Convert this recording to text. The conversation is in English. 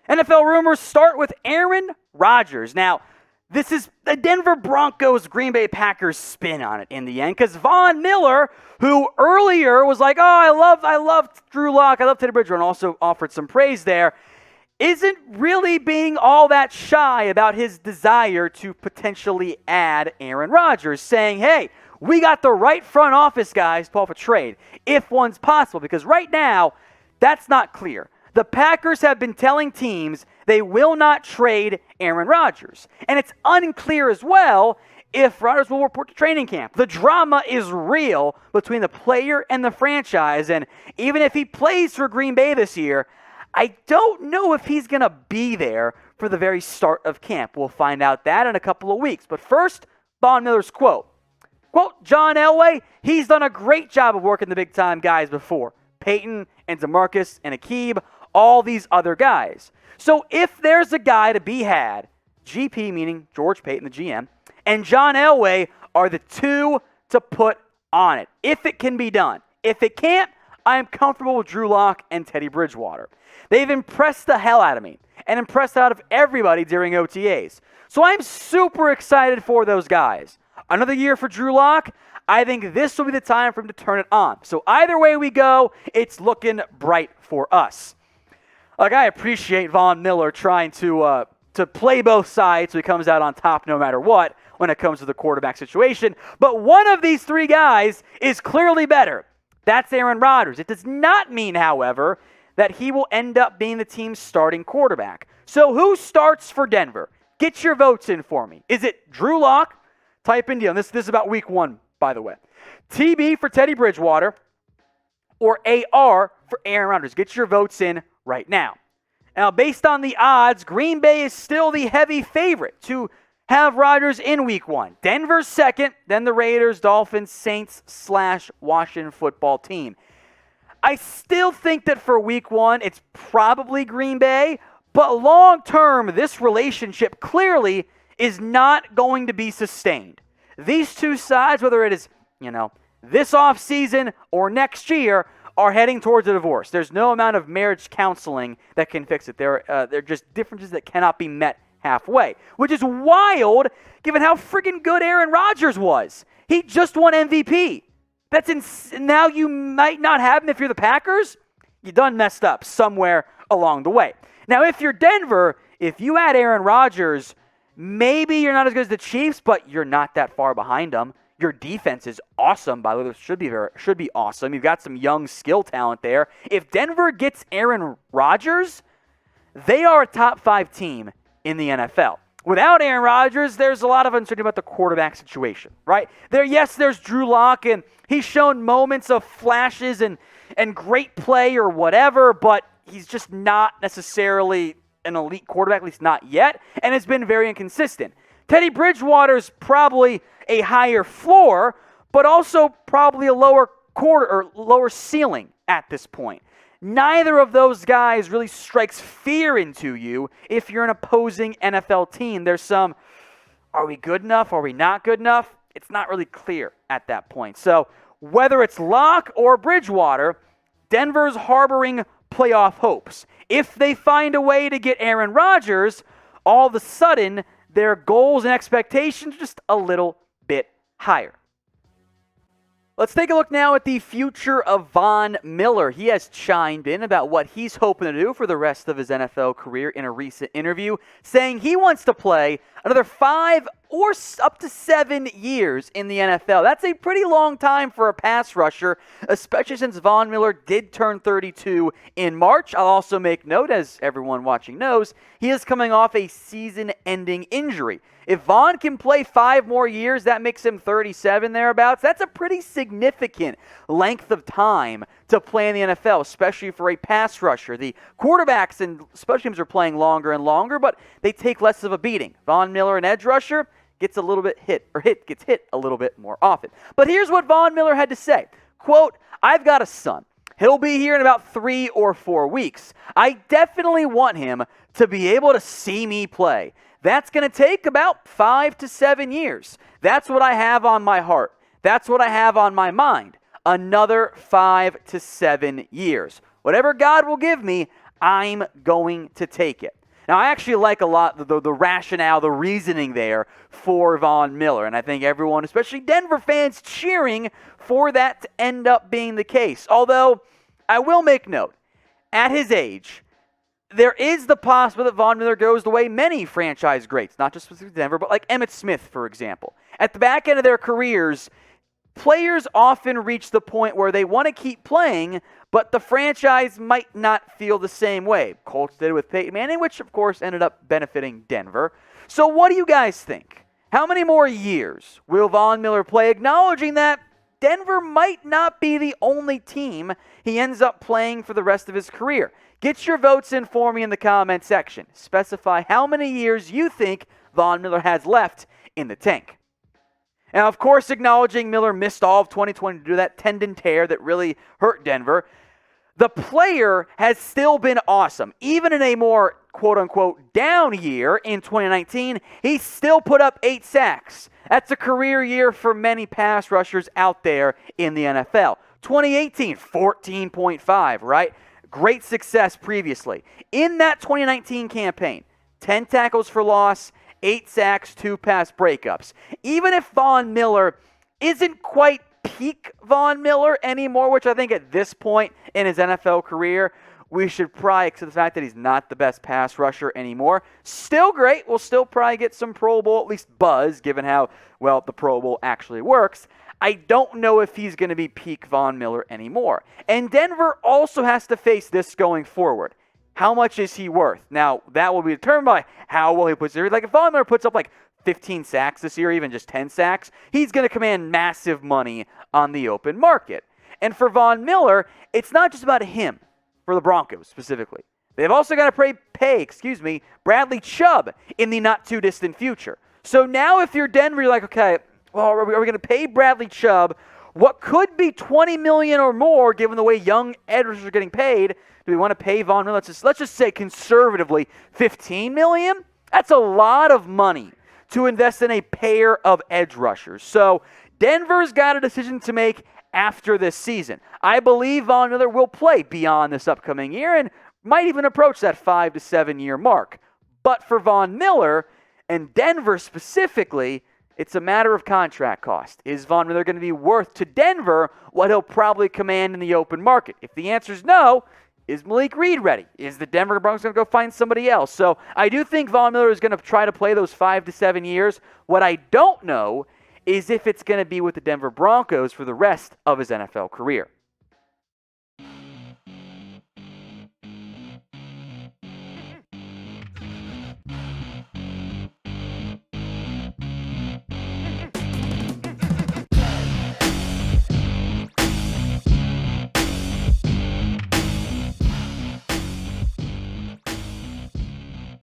NFL rumors start with Aaron Rodgers. Now, this is the Denver Broncos Green Bay Packers spin on it in the end, because Von Miller, who earlier was like, oh, I love Drew Lock, I love Teddy Bridgewater, and also offered some praise there, isn't really being all that shy about his desire to potentially add Aaron Rodgers, saying, hey, we got the right front office guys to pull off a trade, if one's possible, because right now, that's not clear. The Packers have been telling teams they will not trade Aaron Rodgers. And it's unclear as well if Rodgers will report to training camp. The drama is real between the player and the franchise. And even if he plays for Green Bay this year, I don't know if he's going to be there for the very start of camp. We'll find out that in a couple of weeks. But first, Von Miller's quote. Quote, John Elway, he's done a great job of working the big-time guys before. Paton and DeMarcus and Akib, all these other guys. So if there's a guy to be had, GP, meaning George Paton, the GM, and John Elway are the two to put on it, if it can be done. If it can't, I am comfortable with Drew Lock and Teddy Bridgewater. They've impressed the hell out of me and impressed out of everybody during OTAs. So I'm super excited for those guys. Another year for Drew Lock. I think this will be the time for him to turn it on. So either way we go, it's looking bright for us. Like, I appreciate Von Miller trying to play both sides so he comes out on top no matter what when it comes to the quarterback situation. But one of these three guys is clearly better. That's Aaron Rodgers. It does not mean, however, that he will end up being the team's starting quarterback. So who starts for Denver? Get your votes in for me. Is it Drew Lock? Type in deal. This is about week 1, by the way. TB for Teddy Bridgewater or AR for Aaron Rodgers. Get your votes in right now. Now, based on the odds, Green Bay is still the heavy favorite to have Rodgers in week 1. Denver's second, then the Raiders, Dolphins, Saints / Washington football team. I still think that for week 1, it's probably Green Bay, but long term, this relationship clearly is not going to be sustained. These two sides, whether it is, this offseason or next year, are heading towards a divorce. There's no amount of marriage counseling that can fix it. They're just differences that cannot be met halfway, which is wild given how freaking good Aaron Rodgers was. He just won MVP. Now you might not have him if you're the Packers. You done messed up somewhere along the way. Now, if you're Denver, if you add Aaron Rodgers, maybe you're not as good as the Chiefs, but you're not that far behind them. Your defense is awesome, by the way. It should be awesome. You've got some young skill talent there. If Denver gets Aaron Rodgers, they are a top 5 team in the NFL. Without Aaron Rodgers, there's a lot of uncertainty about the quarterback situation, right? There's Drew Lock, and he's shown moments of flashes and great play or whatever, but he's just not necessarily an elite quarterback, at least not yet, and has been very inconsistent. Teddy Bridgewater's probably a higher floor, but also probably a lower ceiling at this point. Neither of those guys really strikes fear into you if you're an opposing NFL team. There's some, are we good enough? Are we not good enough? It's not really clear at that point. So whether it's Locke or Bridgewater, Denver's harboring playoff hopes. If they find a way to get Aaron Rodgers, all of a sudden their goals and expectations are just a little bit higher. Let's take a look now at the future of Von Miller. He has chimed in about what he's hoping to do for the rest of his NFL career in a recent interview, saying he wants to play another 5 or up to 7 years in the NFL. That's a pretty long time for a pass rusher, especially since Von Miller did turn 32 in March. I'll also make note, as everyone watching knows, he is coming off a season-ending injury. If Von can play 5 more years, that makes him 37 thereabouts. That's a pretty significant length of time to play in the NFL, especially for a pass rusher. The quarterbacks and special teams are playing longer and longer, but they take less of a beating. Von Miller, an edge rusher, gets hit a little bit more often. But here's what Von Miller had to say. Quote, "I've got a son. He'll be here in about 3 or 4 weeks. I definitely want him to be able to see me play. That's going to take about 5 to 7 years. That's what I have on my heart. That's what I have on my mind. Another 5 to 7 years. Whatever God will give me, I'm going to take it. Now, I actually like a lot the rationale, the reasoning there for Von Miller. And I think everyone, especially Denver fans, cheering for that to end up being the case. Although, I will make note, at his age, there is the possibility that Von Miller goes the way many franchise greats, not just specifically Denver, but like Emmitt Smith, for example. At the back end of their careers, players often reach the point where they want to keep playing, but the franchise might not feel the same way. Colts did it with Peyton Manning, which of course ended up benefiting Denver. So what do you guys think? How many more years will Von Miller play, acknowledging that Denver might not be the only team he ends up playing for the rest of his career? Get your votes in for me in the comment section. Specify how many years you think Von Miller has left in the tank. Now, of course, acknowledging Miller missed all of 2020 due to that tendon tear that really hurt Denver, the player has still been awesome. Even in a more quote-unquote down year in 2019, he still put up 8 sacks. That's a career year for many pass rushers out there in the NFL. 2018, 14.5, right? Great success previously. In that 2019 campaign, 10 tackles for loss, 8 sacks, 2 pass breakups. Even if Von Miller isn't quite peak Von Miller anymore, which I think at this point in his NFL career, we should probably accept the fact that he's not the best pass rusher anymore. Still great. We'll still probably get some Pro Bowl, at least buzz, given how well the Pro Bowl actually works. I don't know if he's going to be peak Von Miller anymore. And Denver also has to face this going forward. How much is he worth? Now, that will be determined by how well he puts it. Like, if Von Miller puts up like 15 sacks this year, even just 10 sacks, he's going to command massive money on the open market. And for Von Miller, it's not just about him, for the Broncos specifically. They've also got to pay Bradley Chubb in the not-too-distant future. So now if you're Denver, you're like, okay, well, are we going to pay Bradley Chubb what could be $20 million or more, given the way young edge rushers are getting paid? Do we want to pay Von Miller? Let's just say conservatively $15 million? That's a lot of money to invest in a pair of edge rushers. So Denver's got a decision to make after this season. I believe Von Miller will play beyond this upcoming year and might even approach that 5 to 7 year mark. But for Von Miller and Denver specifically, it's a matter of contract cost. Is Von Miller going to be worth to Denver what he'll probably command in the open market? If the answer is no, is Malik Reed ready? Is the Denver Broncos going to go find somebody else? So I do think Von Miller is going to try to play those 5 to 7 years. What I don't know is if it's going to be with the Denver Broncos for the rest of his NFL career.